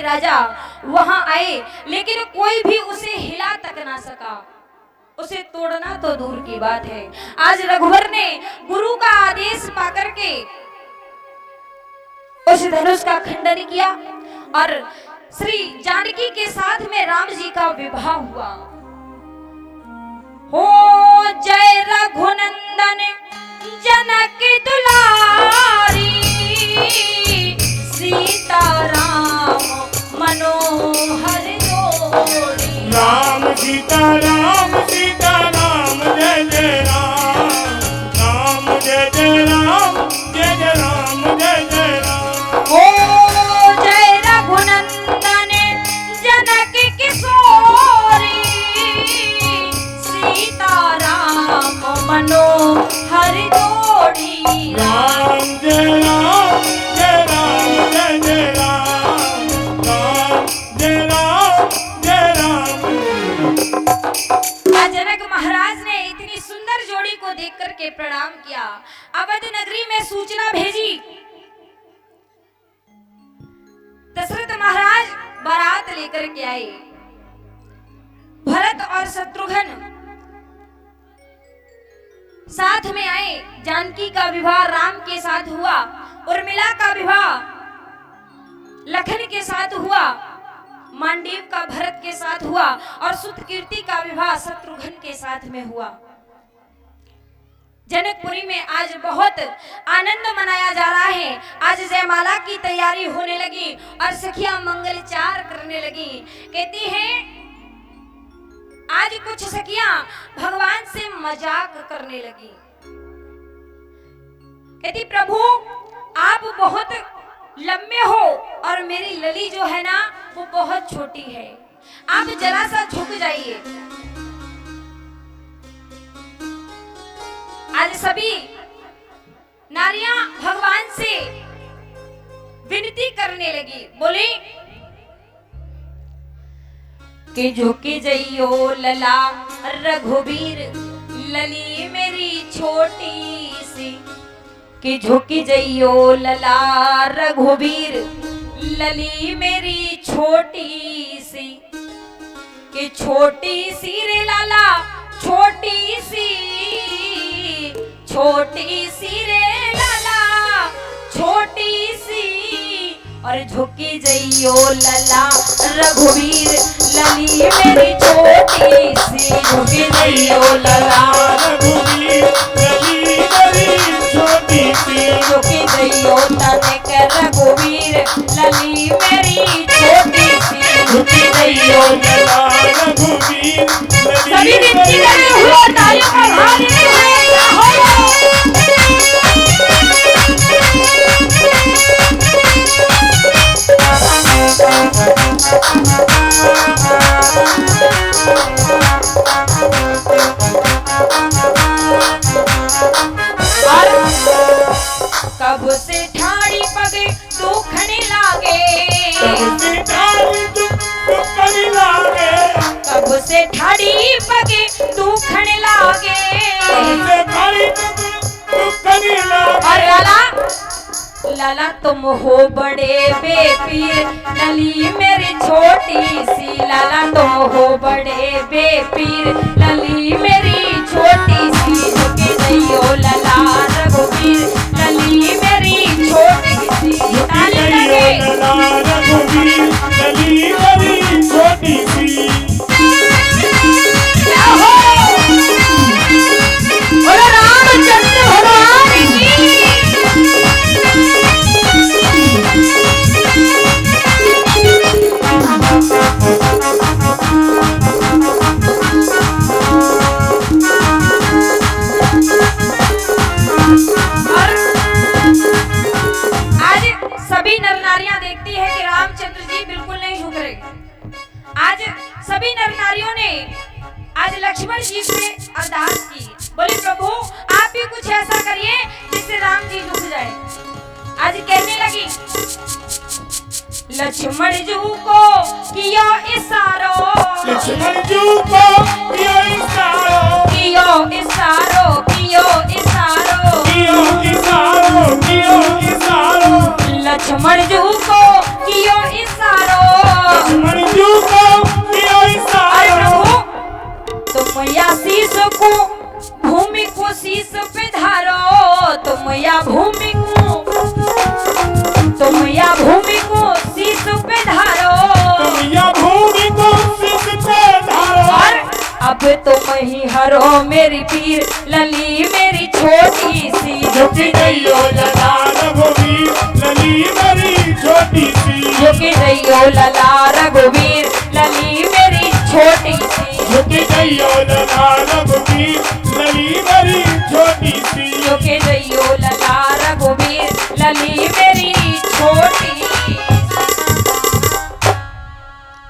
राजा वहां आए, लेकिन कोई भी उसे हिला तक ना सका। उसे तोड़ना तो दूर की बात है। आज रघुवर ने गुरु का आदेश पाकर के उस धनुष का खंडन किया और श्री जानकी के साथ में राम जी का विवाह हुआ। हो जय रघुनंदन जनक दुलारी, सीता राम मनोहर जोड़ी। राम सीता राम जय जय राम, राम जय जय राम, जय जय राम, जय जय राम। ओ जय रघुनंदन जनक किशोरी, सीता राम मनोहर जोड़ी। राम जय राम, जय राम, जय जय राम, राम जय राम, जय राम। जनक महाराज ने इतनी सुंदर जोड़ी को देख करके प्रणाम किया। अवध नगरी में सूचना भेजी। दशरथ महाराज बारात लेकर के आए। भरत और शत्रुघ्न साथ में आए। जानकी का विवाह राम के साथ हुआ, उर्मिला का विवाह लखन के साथ हुआ, मांडव का भरत के साथ हुआ और सुतकीर्ति का विवाह शत्रुघ्न के साथ में हुआ। जनकपुरी में आज बहुत आनंद मनाया जा रहा है। आज जयमाला की तैयारी होने लगी और सखियां मंगलचार करने लगी। कहती हैं आज कुछ सखियां भगवान से मजाक करने लगी। कहती प्रभु आप बहुत लंबे हो और मेरी लली जो है ना वो बहुत छोटी है, आप जरा सा झुक जाइए। आज सभी नारियां भगवान से विनती करने लगी। बोले कि झुकी जइयो लला रघुवीर, लली मेरी छोटी सी। कि झुकी जइयो लला रघुवीर, लली मेरी छोटी सी। कि छोटी सी रे लाला छोटी सी, छोटी सी रे लाला छोटी सी। और झुकी जइयो लला रघुवीर, लली मेरी छोटी सी। झुकी जइयो लला रघुवीर, लली मेरी छोटी सी। झुकी जइयो तनिक रघुवीर, लली मेरी छोटी सी। झुकी जइयो लला रघुवीर, सभी विनती करे हुए तालियों का भाव देते हुए कब से ठाड़ी पग दुखने लागे, कब से ठाड़ी दुखने लागे, कब से ठाड़ी पग दुखने लागे। कब से ठाड़ी दुखने लागे। और लाला लाला तुम हो बड़े बेपीर, लली मेरी छोटी सी। लाला तुम हो बड़े बेपीर, लली मेरी छोटी सी। झुकी जइयो लला रघुवीर, लली मेरी छोटी सी। ताली लगे लला रघुवीर, लली मेरी छोटी सी। क्या हो बोलो रामचंद्र भगवान की। सभी नर नारियां देखती है कि रामचंद्र जी बिल्कुल नहीं झुक रहे। आज सभी नर नारियों ने आज लक्ष्मण जी से अरदास की। बोले प्रभु आप भी कुछ ऐसा करिए जिससे राम जी झुक जाए। आज कहने लगी लक्ष्मण जी को किया इशारो, लक्ष्मण जी को किया इशारो, कियो इशारो, कियो इशारो, कियो इशारो, कियो इशारो। लक्ष्मण जी को कियो इशारो। तुम ही हरो मेरी पीर लली मेरी छोटी सी। झुक गइयो लला रघुवीर लली मेरी छोटी सी। झुक गइयो लला रघुवीर लली मेरी छोटी सी। झुक गइयो लला रघुवीर लली मेरी छोटी सी। झुक गइयो लला रघुवीर लली मेरी छोटी सी।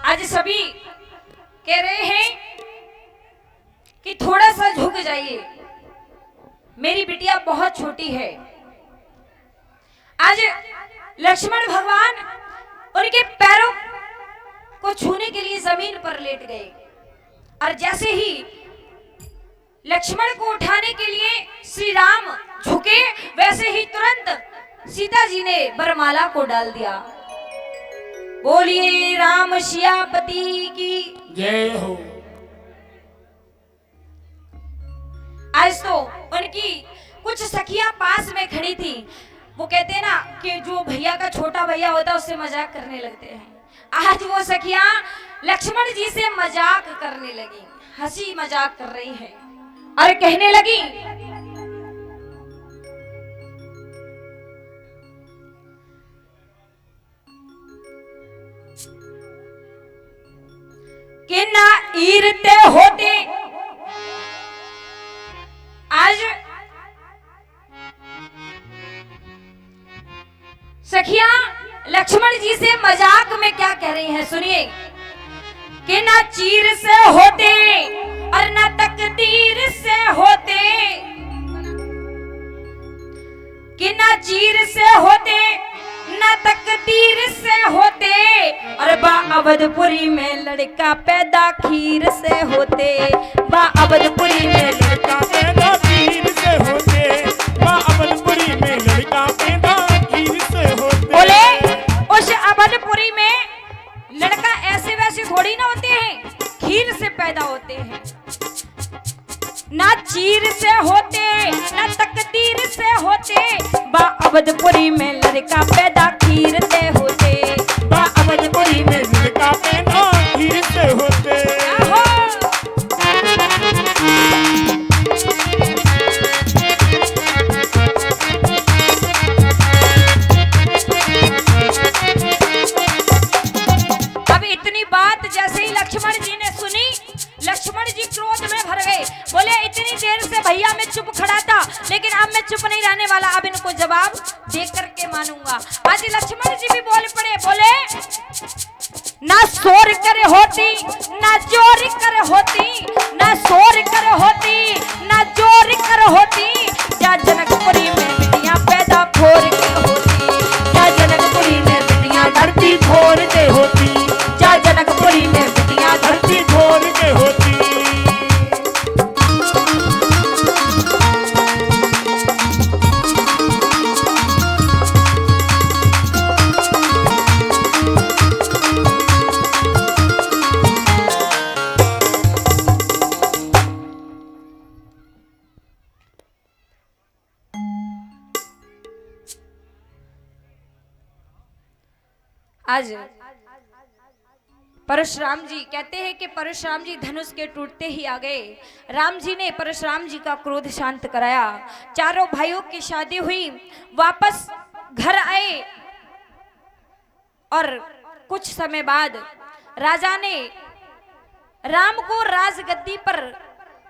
आज सभी कह रहे हैं कि थोड़ा सा झुक जाइए, मेरी बिटिया बहुत छोटी है। आज लक्ष्मण भगवान उनके पैरों को छूने के लिए जमीन पर लेट गए और जैसे ही लक्ष्मण को उठाने के लिए श्री राम झुके वैसे ही तुरंत सीता जी ने वरमाला को डाल दिया। बोलिए राम सियापति की जय हो। आज तो उनकी कुछ सखियां पास में खड़ी थी, वो कहते हैं ना कि जो भैया का छोटा भैया होता है उससे मजाक करने लगते हैं। आज वो सखियां लक्ष्मण जी से मजाक करने लगी, हंसी मजाक कर रही हैं और कहने लगी कि ना ईरते होते। आज सखियां लक्ष्मण जी से मजाक में क्या कह रही हैं, सुनिए। कि ना चीर से होते और ना तकदीर से होते। कि ना चीर से होते ना तकदीर से होते और बा अवधपुरी में लड़का पैदा खीर से होते। बा अवधपुरी में लड़का पैदा खीर से होते। बा अवधपुरी में लड़का पैदा खीर से होते। बोले उस अवधपुरी में लड़का ऐसे वैसे थोड़ी ना होते हैं, खीर से पैदा होते हैं। ना चीर से होते ना तकदीर से होते। बा अवधपुरी में लड़का पैदा खीर से होते। बा अवधपुरी में लड़का पैदा खीर से होते। अब इतनी बात जैसे ही लक्ष्मण जी ने सुनी, लक्ष्मण जी क्रोध में भर गए। बोले इतनी देर से भैया मैं चुप खड़ा था, लेकिन अब मैं चुप नहीं रहने वाला, अब इनको जवाब दे करके मानूंगा। आज लक्ष्मण जी भी बोल पड़े, बोले ना शोर करे होती ना जोर करे होती। ना शोर करे होती ना जोर करे होती। जा जनकपुरी में बिटियां पैदा फोर के होती। जा जनकपुरी में बिटियां धरती फोर के होती। जा जनकपुरी में बिटियां धरती फोड़ के होती। आज परशुराम जी कहते हैं कि परशुराम जी धनुष के टूटते ही आ गए। राम जी ने परशुराम जी का क्रोध शांत कराया। चारों भाइयों की शादी हुई, वापस घर आए और कुछ समय बाद राजा ने राम को राजगद्दी पर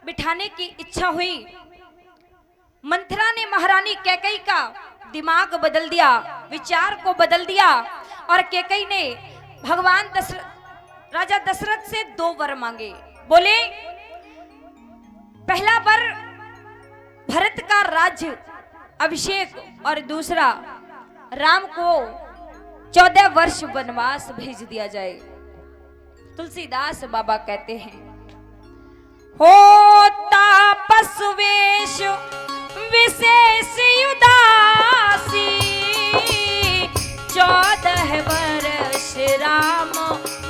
बिठाने की इच्छा हुई। मंथरा ने महारानी कैकेयी का दिमाग बदल दिया, विचार को बदल दिया और कैकेयी ने भगवान राजा दशरथ से 2 वर मांगे। बोले पहला वर भरत का राज्य अभिषेक और दूसरा राम को 14 वर्ष वनवास भेज दिया जाए। तुलसीदास बाबा कहते हैं होता पशुवेश विशेष उदासी 14 वर्ष राम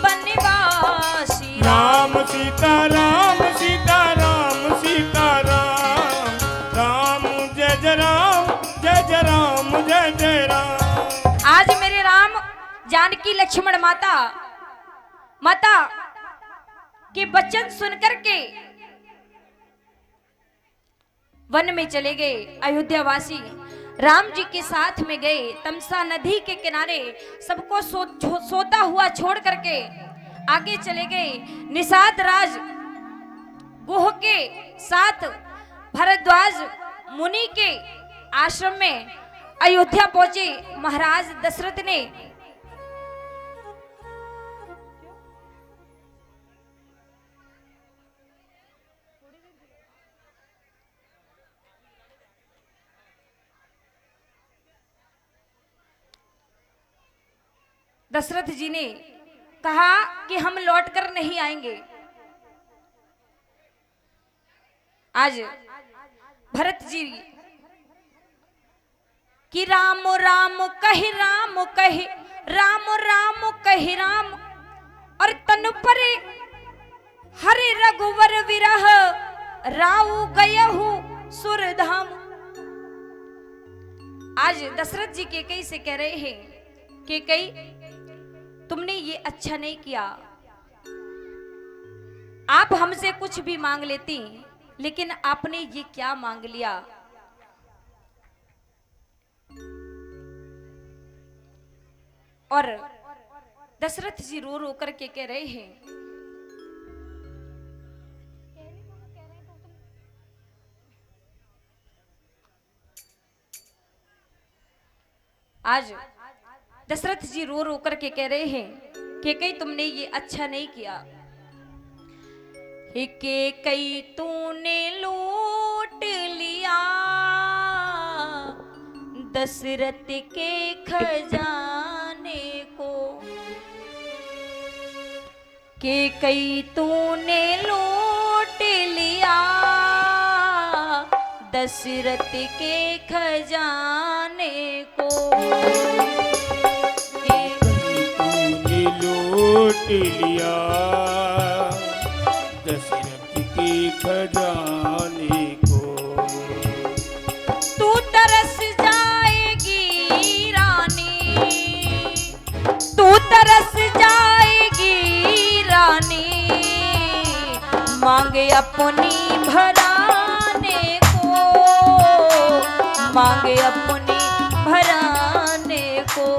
बनवासी। राम सीता राम सीता राम सीता राम। राम जय जय राम जय जय राम जय जय राम। आज मेरे राम जानकी लक्ष्मण माता के वचन सुनकर के वन में चले गए। अयोध्यावासी राम जी के साथ में गए, तमसा नदी के किनारे सबको सोता हुआ छोड़ करके आगे चले गए। निषाद राज गुह के साथ भरद्वाज मुनि के आश्रम में अयोध्या पहुंचे। महाराज दशरथ ने दशरथ जी ने कहा कि हम लौटकर नहीं आएंगे। आज भरत जी कि राम राम कहि राम कहि राम राम कहि राम, और तन पर हरि रघुवर विरह राउ गयहु सुरधाम। आज दशरथ जी केकई से कह रहे हैं, केकई तुमने ये अच्छा नहीं किया। आप हमसे कुछ भी मांग लेती, लेकिन आपने ये क्या मांग लिया। और दशरथ जी रो रो करके कह रहे हैं, आज दशरथ जी रो रो करके कह रहे हैं कि कई तुमने ये अच्छा नहीं किया। के कई तूने लूट लिया दशरथ के खजाने को, के कई तूने लूट लिया दशरथ के खजाने को, लूट लिया दशरथ के खजाने को। तू तरस जाएगी रानी, तू तरस जाएगी रानी, मांगे अपनी भराने को, मांगे अपनी भराने को।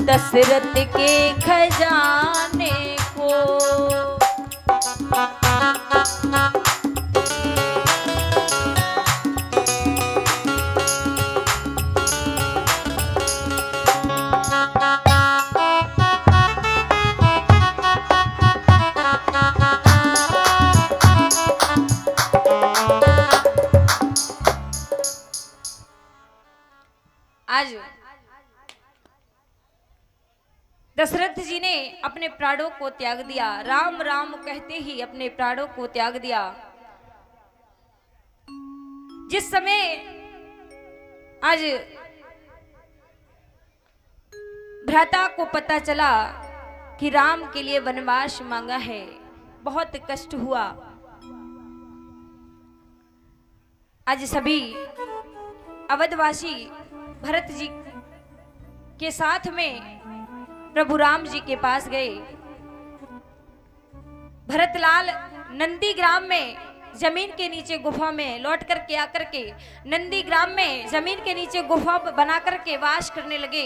दशरथ के खजाने को। आज दशरथ जी ने अपने प्राणों को त्याग दिया। राम राम कहते ही अपने प्राणों को त्याग दिया। जिस समय आज भ्राता को पता चला कि राम के लिए वनवास मांगा है, बहुत कष्ट हुआ। आज सभी अवधवासी भरत जी के साथ में प्रभु राम जी के पास गए। भरतलाल नंदी ग्राम में जमीन के नीचे गुफा में लौट करके आकर के नंदी ग्राम में जमीन के नीचे गुफा बना करके वास करने लगे।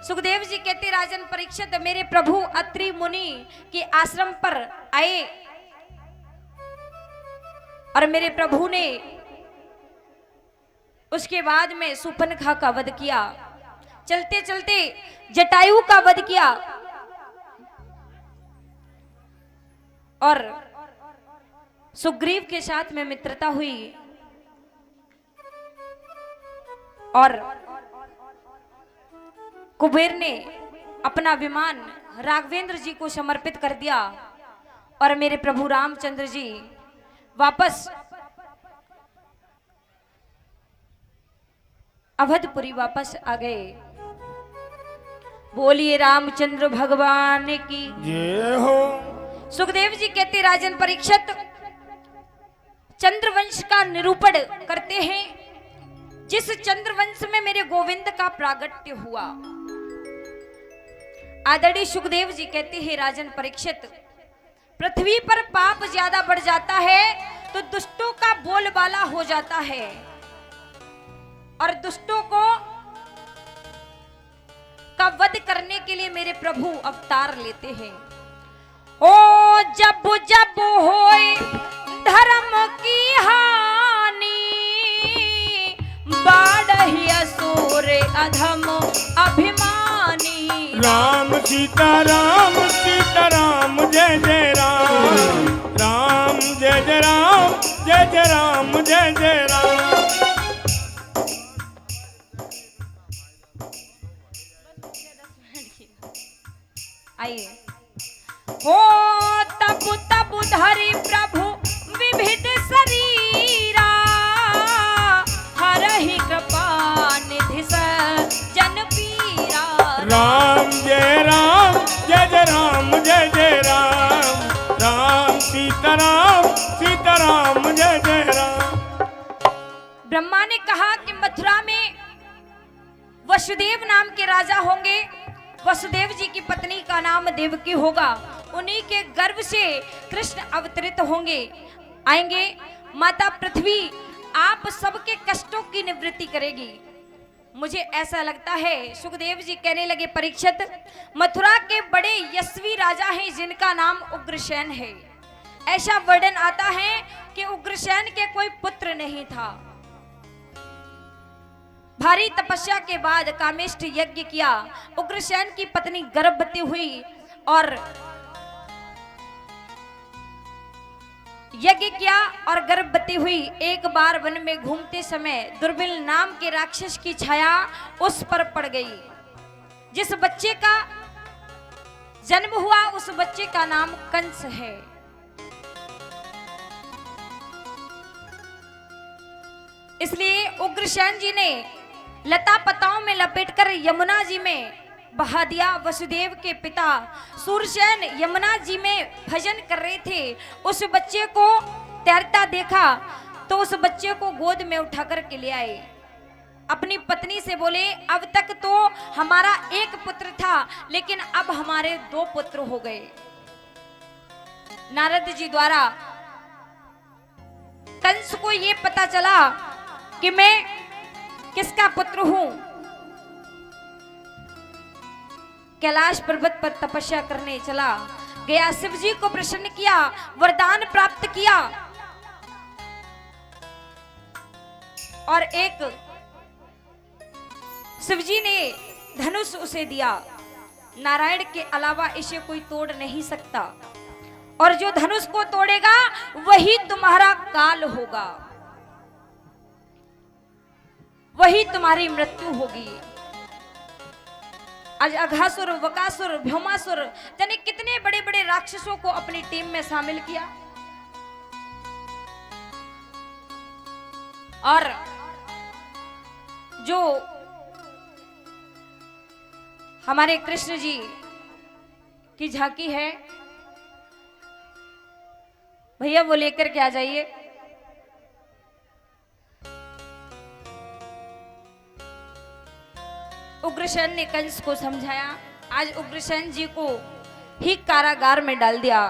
सुखदेव जी कहते, राजन परीक्षित मेरे प्रभु अत्रि मुनि के आश्रम पर आए और मेरे प्रभु ने उसके बाद में सुपनखा का वध किया। चलते चलते जटायु का वध किया और सुग्रीव के साथ में मित्रता हुई और कुबेर ने अपना विमान राघवेंद्र जी को समर्पित कर दिया और मेरे प्रभु रामचंद्र जी वापस अवधपुरी वापस आ गए। बोलिए रामचंद्र भगवान की जय हो। सुखदेव जी कहते, राजन परीक्षित चंद्रवंश का निरूपण करते हैं, जिस चंद्रवंश में मेरे गोविंद का प्रागट्य हुआ। आदरणीय सुखदेव जी कहते हैं, राजन परीक्षित, पृथ्वी पर पाप ज्यादा बढ़ जाता है तो दुष्टों का बोलबाला हो जाता है और दुष्टों को का वध करने के लिए मेरे प्रभु अवतार लेते हैं। ओ जब जब होए धर्म की हानि, बाढ़हि असुर अधम अभिमानी। राम सीताराम सीताराम जय जय राम, राम जय जय राम, जय जय राम, जय जय राम। आइए। हो तब तब धरि प्रभु विविध शरीरा, हरहि कृपा निधि जन पीरा। राम जय राम, जय जय राम, जय जय राम, राम सीताराम सीताराम, जय जय राम। ब्रह्मा ने कहा कि मथुरा में वसुदेव नाम के राजा होंगे, वसुदेव जी की पत्नी का नाम देवकी होगा, उन्हीं के गर्भ से कृष्ण अवतरित होंगे, आएंगे। माता पृथ्वी आप सबके कष्टों की निवृत्ति करेगी। मुझे ऐसा लगता है, सुखदेव जी कहने लगे, परीक्षित, मथुरा के बड़े यशस्वी राजा हैं जिनका नाम उग्रसेन है। ऐसा वर्णन आता है कि उग्रसेन के कोई पुत्र नहीं था। भारी तपस्या के बाद कामेष्ट यज्ञ किया, उग्रसेन की पत्नी गर्भवती हुई और यज्ञ किया और गर्भवती हुई। एक बार वन में घूमते समय दुर्बिल नाम के राक्षस की छाया उस पर पड़ गई। जिस बच्चे का जन्म हुआ उस बच्चे का नाम कंस है। इसलिए उग्रसेन जी ने लता पताओं में लपेटकर यमुना जी में बहा दिया। वसुदेव के पिता सूरसेन यमुना जी में भजन कर रहे थे, उस बच्चे को तैरता देखा तो उस बच्चे को गोद में उठा कर के ले आए। अपनी पत्नी से बोले, अब तक तो हमारा एक पुत्र था लेकिन अब हमारे 2 पुत्र हो गए। नारद जी द्वारा कंस को ये पता चला कि मैं किसका पुत्र हूं। कैलाश पर्वत पर तपस्या करने चला गया, शिव जी को प्रसन्न किया, वरदान प्राप्त किया और एक शिव जी ने धनुष उसे दिया। नारायण के अलावा इसे कोई तोड़ नहीं सकता और जो धनुष को तोड़ेगा वही तुम्हारा काल होगा, वही तुम्हारी मृत्यु होगी। आज अघासुर, वकासुर, भ्योमासुर यानी कितने बड़े बड़े राक्षसों को अपनी टीम में शामिल किया और जो हमारे कृष्ण जी की झांकी है, भैया वो लेकर के आ जाइए। उग्रसेन ने कंस को समझाया, आज उग्रसेन जी को ही कारागार में डाल दिया,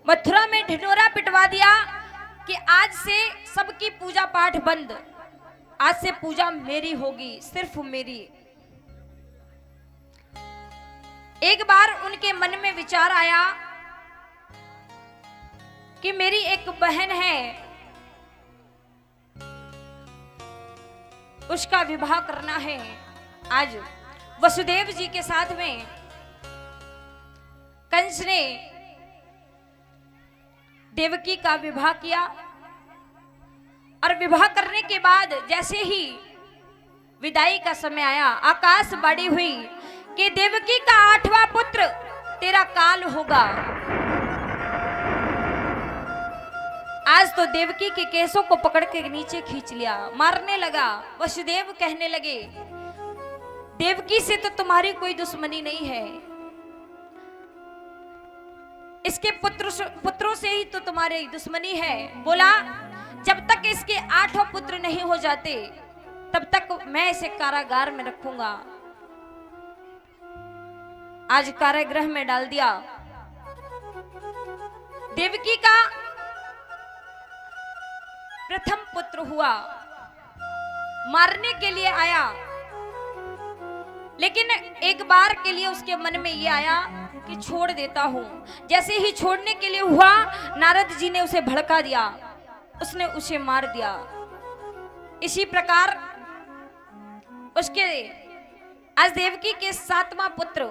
मथुरा में ढिंढोरा पिटवा दिया कि आज से सबकी पूजा पाठ बंद, आज से पूजा मेरी होगी, सिर्फ मेरी। एक बार उनके मन में विचार आया कि मेरी एक बहन है, उसका विवाह करना है। आज वसुदेव जी के साथ में कंस ने देवकी का विवाह किया और विवाह करने के बाद जैसे ही विदाई का समय आया, आकाशवाणी हुई कि देवकी का 8वां पुत्र तेरा काल होगा। आज तो देवकी के केसों को पकड़ के नीचे खींच लिया, मारने लगा। वसुदेव कहने लगे, देवकी से तो तुम्हारी कोई दुश्मनी नहीं है, इसके पुत्रों से ही तो तुम्हारी दुश्मनी है। बोला, जब तक इसके 8 पुत्र नहीं हो जाते तब तक मैं इसे कारागार में रखूंगा। आज कारागृह में डाल दिया। देवकी का प्रथम पुत्र हुआ, मारने के लिए आया, लेकिन एक बार के लिए उसके मन में ये आया कि छोड़ देता हूं। जैसे ही छोड़ने के लिए हुआ, नारद जी ने उसे भड़का दिया, उसने उसे मार दिया। इसी प्रकार उसके आज देवकी के 7वां पुत्र